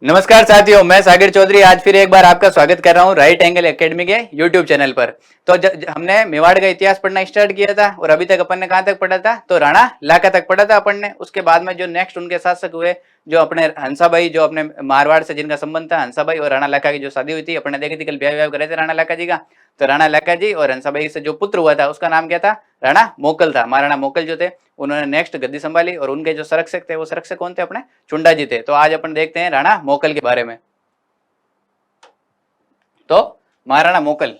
नमस्कार साथियों, मैं सागर चौधरी आज फिर एक बार आपका स्वागत कर रहा हूं राइट एंगल एकेडमी के यूट्यूब चैनल पर। तो हमने मेवाड़ का इतिहास पढ़ना स्टार्ट किया था और अभी तक अपन ने कहां तक पढ़ा था, तो राणा लाका तक पढ़ा था अपन ने। उसके बाद में जो नेक्स्ट उनके शासक हुए, जो अपने हंसाबाई, जो अपने मारवाड़ से जिनका संबंध था, हंसाबाई और राणा लाका की जो शादी हुई थी, अपन ने देखी थी कल, ब्याह करे थे राणा लाका जी का। तो राणा लाका जी और हंसाबाई से जो पुत्र हुआ था उसका नाम क्या था? राणा मोकल था। महाराणा मोकल जो थे उन्होंने नेक्स्ट गद्दी संभाली और उनके जो संरक्षक थे वो संरक्षक कौन थे? अपने चुंडा जी थे। तो आज अपन देखते हैं राणा मोकल के बारे में। तो महाराणा मोकल,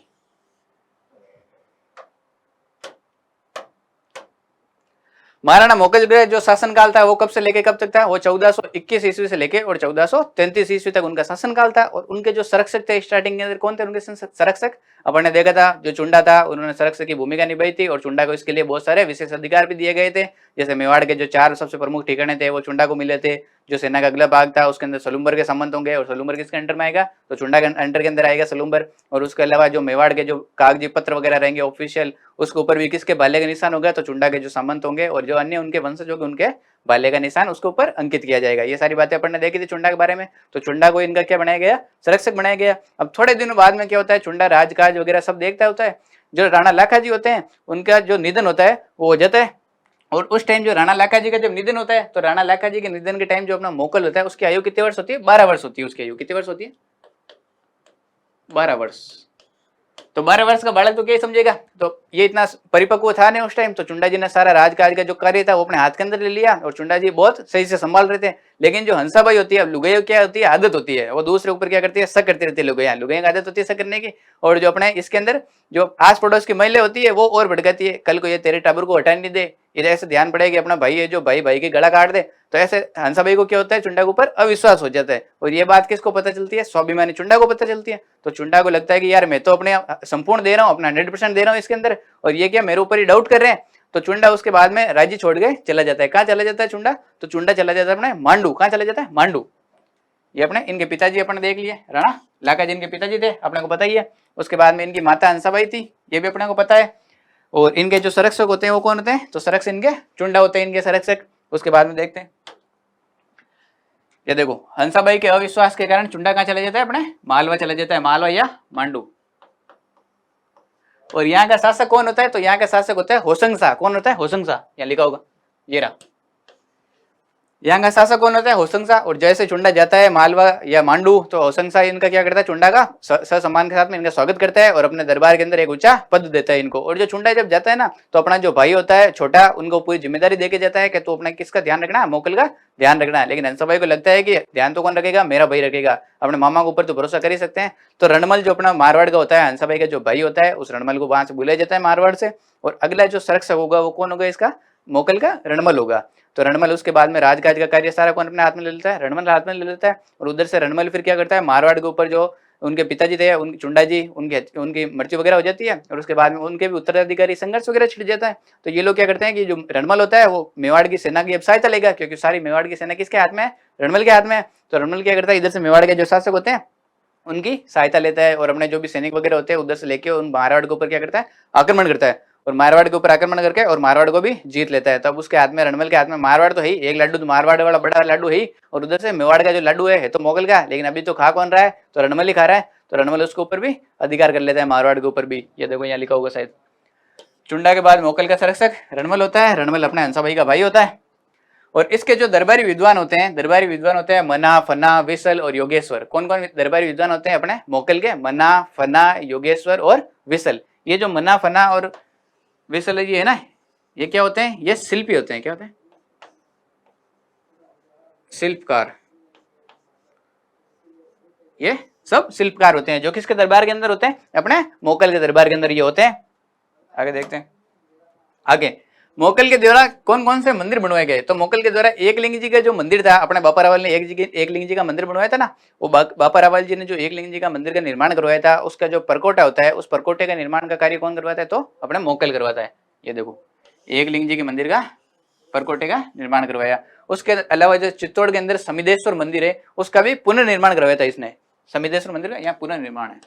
महाराणा मोकल का जो शासनकाल था वो कब से लेके कब तक था? वो 1421 ईस्वी से लेके और 1433 ईस्वी तक उनका शासनकाल था। और उनके जो संरक्षक थे स्टार्टिंग के अंदर कौन थे उनके संरक्षक? अपन ने देखा था जो चुंडा था उन्होंने संरक्षक की भूमिका निभाई थी और चुंडा को इसके लिए बहुत सारे विशेष अधिकार भी दिए गए थे। जैसे मेवाड़ के जो 4 सबसे प्रमुख ठिकाने थे वो चुंडा को मिले थे। जो सेना का अगला भाग था उसके अंदर सलूम्बर के संबंध होंगे और सलूम्बर किसके अंडर में आएगा? तो चुंडा के अंडर के अंदर आएगा सलूम्बर। और उसके अलावा जो मेवाड़ के जो कागजी पत्र वगैरह रहेंगे ऑफिशियल, उसके ऊपर भी किसके भाले का निशान होगा? तो चुंडा के जो सामंत होंगे और जो अन्य उनके वंशज होंगे उनके भाले का निशान उसके ऊपर अंकित किया जाएगा। ये सारी बातें अपन ने देखी थी चुंडा के बारे में। तो चुंडा को इनका क्या बनाया गया? संरक्षक बनाया गया। अब थोड़े दिनों बाद में क्या होता है, चुंडा राजकाज वगैरह सब देखता होता है। जो राणा लाखा जी होते हैं उनका जो निधन होता है वो हो जाता है। और उस टाइम जो राणा लाखा जी का जब निधन होता है, तो राणा लाखा जी के निधन के टाइम जो अपना मोकल होता है उसकी आयु कितने वर्ष होती है? 12 वर्ष होती है। उसकी आयु कितने वर्ष होती है? 12 वर्ष। तो 12 वर्ष का बालक तो क्या समझेगा? तो ये इतना परिपक्व था नहीं उस टाइम। तो चुंडा जी ने सारा राजकाज का जो कार्य था वो अपने हाथ के अंदर ले लिया और चुंडा जी बहुत सही से संभाल रहे थे। लेकिन जो हंसाबाई होती है, अब लुगाई क्या होती है? आदत होती है, वो दूसरे ऊपर क्या करती है? शक करती रहती है। लुगाई की आदत होती है शक करने की। और जो अपने इसके अंदर जो आस पड़ोस की महिला होती है वो और भड़काती है, कल को ये तेरे टाबर को हटा नहीं दे, इधर ऐसे ध्यान पड़ेगी अपना भाई है जो भाई भाई की गला काट दे। तो ऐसे हंसाबाई को क्या होता है? चुंडा के ऊपर अविश्वास हो जाता है। और ये बात किसको पता चलती है? स्वाभिमानी चुंडा को पता चलती है। तो चुंडा को लगता है कि यार मैं तो अपने संपूर्ण दे रहा हूँ, अपना 100% दे रहा हूँ इसके अंदर, और ये क्या मेरे ऊपर ही डाउट कर रहे हैं। तो चुंडा उसके बाद में राज्य छोड़ के चला जाता है। कहाँ चला जाता है चुंडा? तो चुंडा चला जाता है अपने मांडू। कहाँ चला जाता है? मांडू। ये अपने इनके पिताजी अपने देख लिए, राणा लाका जी इनके पिताजी थे, अपने को पता ही है। उसके बाद में इनकी माता हंसाबाई थी, ये भी अपने को पता है। और इनके जो संरक्षक होते हैं वो कौन होते हैं? तो संरक्षक इनके चुंडा होते हैं, इनके संरक्षक। उसके बाद में देखते हैं, ये देखो हंसाबाई के अविश्वास के कारण चुंडा कहाँ चला जाता है? अपने मालवा चला जाता है, मालवा या मांडू। और यहाँ का शासक कौन होता है? तो यहाँ का शासक होता है होसंगसा। कौन होता है? होसंगसा, यहाँ लिखा होगा, ये रहा। यहाँ का शासक कौन होता है? होसंगसा। और जैसे चुंडा जाता है मालवा या मांडू, तो होसंगसा इनका क्या करता है? चुंडा का सम्मान के साथ में इनका स्वागत करता है और अपने दरबार के अंदर एक ऊंचा पद देता है इनको। और जो चुंडा जब जाता है ना, तो अपना जो भाई होता है छोटा, उनको पूरी जिम्मेदारी देके जाता है कि तू अपना किसका ध्यान रखना? मोकल का ध्यान रखना है। लेकिन हंसाबाई को लगता है कि ध्यान तो कौन रखेगा? मेरा भाई रखेगा, अपने मामा के ऊपर तो भरोसा कर ही सकते हैं। तो रणमल जो अपना मारवाड़ का होता है, हंसाबाई का जो भाई होता है, उस रणमल को वहां से बुलाया जाता है मारवाड़ से। और अगला जो संरक्षक होगा वो कौन होगा? इसका मोकल का रणमल होगा। तो रणमल उसके बाद में राजकाज का कार्य सारा कौन अपने हाथ में ले लेता है? रणमल हाथ में ले लेता है। और उधर से रणमल फिर क्या करता है? मारवाड़ के ऊपर जो उनके पिताजी थे, उनके चुंडा जी, उनकी मृत्यु वगैरह हो जाती है और उसके बाद में उनके भी उत्तराधिकारी संघर्ष वगैरह छिड़ जाता है। तो ये लोग क्या करते हैं कि जो रणमल होता है वो मेवाड़ की सेना की अब सहायता लेगा, क्योंकि सारी मेवाड़ की सेना किसके हाथ में है? रणमल के हाथ में है। तो रणमल क्या करता है? इधर से मेवाड़ के जो शासक होते हैं उनकी सहायता लेता है और अपने जो भी सैनिक वगैरह होते हैं उधर से लेके उन मारवाड़ के ऊपर क्या करता है? आक्रमण करता है। और मारवाड़ के ऊपर आक्रमण करके और मारवाड़ को भी जीत लेता है। तब उसके हाथ में, रणमल के हाथ में, मारवाड़ तो है ही, एक लड्डू तो मारवाड़ वाला बड़ा लड्डू है ही, और उधर से मेवाड़ का जो लड्डू है तो मोगल का, लेकिन अभी तो खा कौन रहा है? तो रणमल ही खा रहा है। तो रणमल उसके ऊपर भी अधिकार कर लेता है, मारवाड़ के ऊपर भी। ये देखो यहाँ लिखा होगा शायद। चुंडा के बाद मोकल का संरक्षक रणमल होता है। रणमल अपने हंसाबाई का भाई होता है। और इसके जो दरबारी विद्वान होते हैं, दरबारी विद्वान होते हैं मना, फना, विसल और योगेश्वर। कौन कौन दरबारी विद्वान होते हैं अपने मोकल के? मना, फना, योगेश्वर और विसल। ये जो मना, फना और विसल ये है ना, ये क्या होते हैं? ये शिल्पी होते हैं। क्या होते हैं? शिल्पकार। ये सब शिल्पकार होते हैं जो किसके दरबार के अंदर होते हैं? अपने मोकल के दरबार के अंदर ये होते हैं। आगे देखते हैं। आगे मोकल के द्वारा कौन कौन से मंदिर बनवाए गए? तो मोकल के द्वारा एक लिंग जी का जो मंदिर था, अपने बापा रावल ने एक लिंग जी का मंदिर बनवाया था ना, वो बापा रावल जी ने जो एक लिंग जी का मंदिर का निर्माण करवाया था, उसका जो परकोटा होता है, उस परकोटे का निर्माण का कार्य कौन करवाता है? तो अपने मोकल करवाता है। ये देखो, एक लिंग जी के मंदिर का परकोटे का निर्माण करवाया। उसके अलावा जो चित्तौड़ के अंदर समिदेश्वर मंदिर है, उसका भी पुनर्निर्माण करवाया था इसने। समिदेश्वर मंदिर का यहाँ पुनर्निर्माण है,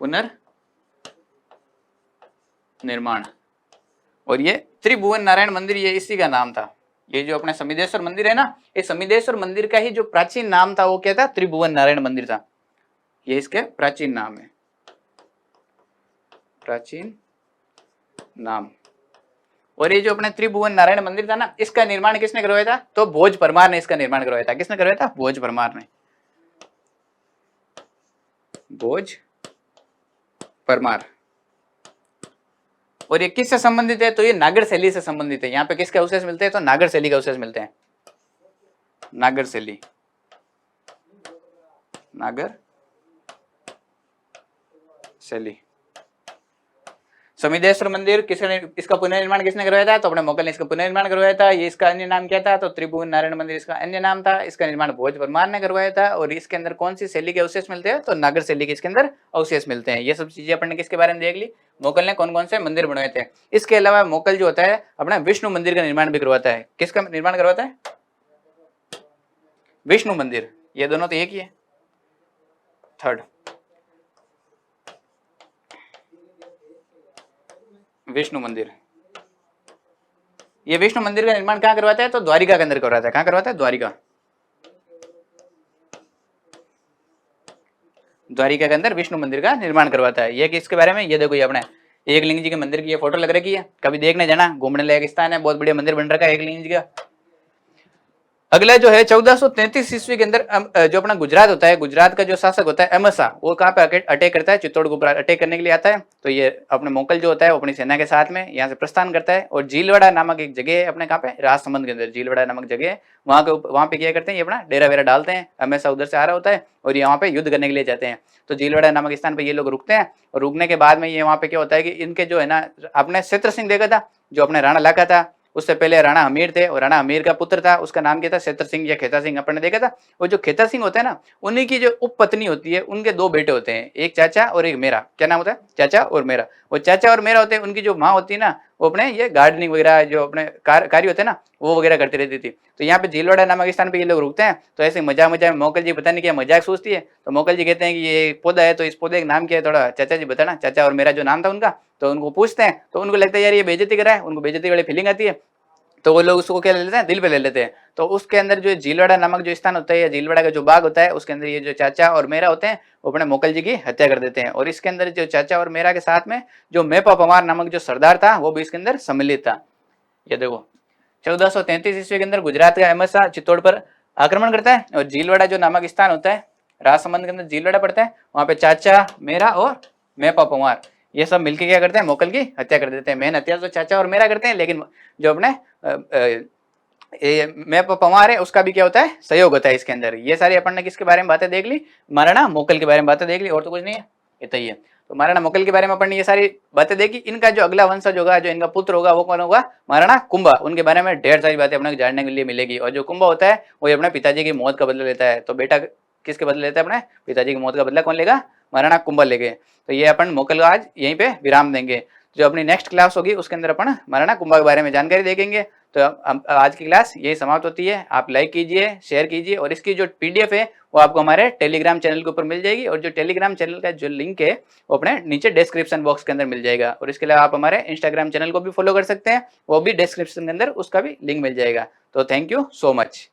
पुनर्निर्माण। और ये त्रिभुवन नारायण मंदिर, ये इसी का नाम था। ये जो अपना समिदेश्वर मंदिर है ना, ये समिदेश्वर मंदिर का ही जो प्राचीन नाम था वो क्या था, त्रिभुवन नारायण मंदिर था। ये इसके प्राचीन नाम है, प्राचीन नाम। और ये जो अपने त्रिभुवन नारायण मंदिर था ना, इसका निर्माण किसने करवाया था, तो भोज परमार ने इसका निर्माण करवाया था। किसने करवाया था, भोज परमार ने, भोज परमार। और ये किससे संबंधित है, तो ये नागर शैली से संबंधित है। यहाँ पे किसके अवशेष मिलते हैं, तो नागर शैली के अवशेष मिलते हैं, नागर शैली, नागर शैली। समिदेश्वर मंदिर किसने, इसका पुनर्निर्माण किसने करवाया था, तो अपने मोगल ने इसका पुनर्निर्माण करवाया था। ये इसका अन्य नाम क्या था, तो त्रिभुवन नारायण मंदिर इसका अन्य नाम था। इसका निर्माण भोज परमार ने करवाया था। और इसके अंदर कौन सी शैली के अवशेष मिलते हैं, तो नागर शैली के इसके अंदर अवशेष मिलते हैं। ये सब चीजें अपन ने किसके बारे में देख ली, मोगल ने कौन कौन से मंदिर बनवाए थे। इसके अलावा मोगल जो होता है अपना विष्णु मंदिर का निर्माण भी करवाता है। किसका निर्माण करवाता है, विष्णु मंदिर। ये दोनों तो एक ही है। थर्ड, विष्णु मंदिर। ये विष्णु मंदिर का निर्माण कहाँ करवाता है, तो द्वारिका के अंदर करवाता है। कहाँ करवाता है, द्वारिका, द्वारिका के अंदर विष्णु मंदिर का निर्माण करवाता है। ये किसके बारे में, ये देखो, ये अपने एकलिंग जी के मंदिर की ये फोटो लग रखी है, कभी देखने जाना, घूमने लायक स्थान है, बहुत बढ़िया मंदिर बन रखा है एकलिंग जी का। अगला जो है 1433 ईस्वी के अंदर जो अपना गुजरात होता है, गुजरात का जो शासक होता है अहमद वो कहाँ पे अटैक करता है, चित्तौड़ के ऊपर अटैक करने के लिए आता है। तो ये अपने मोगल जो होता है वो अपनी सेना के साथ में यहाँ से प्रस्थान करता है। और झीलवाड़ा नामक एक जगह है अपने कहाँ पे, राजसमंद के अंदर झीलवाड़ा नामक जगह है। वहाँ पे क्या करते हैं, ये अपना डेरा वेरा डालते हैं। अहमद उधर से आ रहा होता है और यहाँ पे युद्ध करने के लिए जाते हैं। तो झीलवाड़ा नामक स्थान पर ये लोग रुकते हैं। और रुकने के बाद में ये वहाँ पे क्या होता है कि इनके जो है ना, अपने क्षेत्र सिंह देखा था जो अपने राणा इलाका था, उससे पहले राणा हमीर थे और राणा हमीर का पुत्र था, उसका नाम क्या था, क्षेत्र सिंह या खेता सिंह, अपन ने देखा था। वो जो खेता सिंह होता है ना, उन्हीं की जो उपपत्नी होती है, उनके दो बेटे होते हैं, एक चाचा और एक मेरा। क्या नाम होता है, चाचा और मेरा। वो चाचा और मेरा होते हैं, उनकी जो माँ होती है ना, वो अपने ये गार्डनिंग वगैरह जो अपने कार्य होते हैं ना, वो वगैरह करती रहती थी। तो यहाँ पे झीलवाड़ा नामक स्थान पे ये लोग रुकते हैं। तो ऐसे मजा में मोगल जी पता नहीं क्या मजाक सोचती है। तो मोगल जी कहते हैं कि ये पौधा है, तो इस पौधे का नाम क्या है, थोड़ा चाचा जी बताना। चाचा और मेरा जो नाम था उनका, तो उनको पूछते हैं। तो उनको लगता है यार ये बेइज्जती कर रहा है, उनको बेइज्जती वाली फीलिंग आती है। तो वो लोग उसको क्या ले लेते हैं, दिल पे ले लेते हैं। तो उसके अंदर जो झीलवाड़ा नामक जो स्थान होता है या झीलवाड़ा का जो बाग होता है, उसके अंदर ये जो चाचा और मेरा होते हैं वो अपने मोगल जी की हत्या कर देते हैं। और इसके अंदर जो चाचा और मेरा के साथ में जो मेपा पवार नामक जो सरदार था वो भी इसके अंदर सम्मिलित था। ये देखो 1433 ईस्वी के अंदर गुजरात का अहमद शाह चित्तौड़ पर आक्रमण करता है। और झीलवाड़ा जो नामक स्थान होता है, राजसमंद के अंदर झीलवाड़ा पड़ता है, वहां पे चाचा मेरा और मेपा पवार ये सब मिलके क्या करते हैं, मोगल की हत्या कर देते हैं। मेन हत्या तो चाचा और मेरा करते हैं, लेकिन जो अपने मेपा पवार है उसका भी क्या होता है, सहयोग होता है इसके अंदर। ये सारी अपन ने किसके बारे में बातें देख ली, महाराणा मोगल के बारे में बातें देख ली, और तो कुछ नहीं है, इतना ही है। तो महाराणा मोगल के बारे में अपन ने ये सारी बातें देखी। इनका जो अगला वंशज होगा, जो इनका पुत्र होगा, वो कौन होगा, महाराणा कुंभा। उनके बारे में ढेर सारी बातें अपने जानने के लिए मिलेगी। और जो कुंभा होता है वो अपने पिताजी की मौत का बदला लेता है। तो बेटा किसके बदले लेता है, अपने पिताजी की मौत का बदला कौन लेगा, महाराणा कुंभा लेंगे। तो ये अपन मोगल आज यहीं पे विराम देंगे। जो अपनी नेक्स्ट क्लास होगी उसके अंदर अपन महाराणा कुंभा के बारे में जानकारी देखेंगे। तो आज की क्लास यही समाप्त होती है। आप लाइक कीजिए, शेयर कीजिए, और इसकी जो पीडीएफ है वो आपको हमारे टेलीग्राम चैनल के ऊपर मिल जाएगी। और जो टेलीग्राम चैनल का जो लिंक है वो अपने नीचे डिस्क्रिप्शन बॉक्स के अंदर मिल जाएगा। और इसके अलावा आप हमारे इंस्टाग्राम चैनल को भी फॉलो कर सकते हैं, वो भी डिस्क्रिप्शन के अंदर उसका भी लिंक मिल जाएगा। तो थैंक यू सो मच।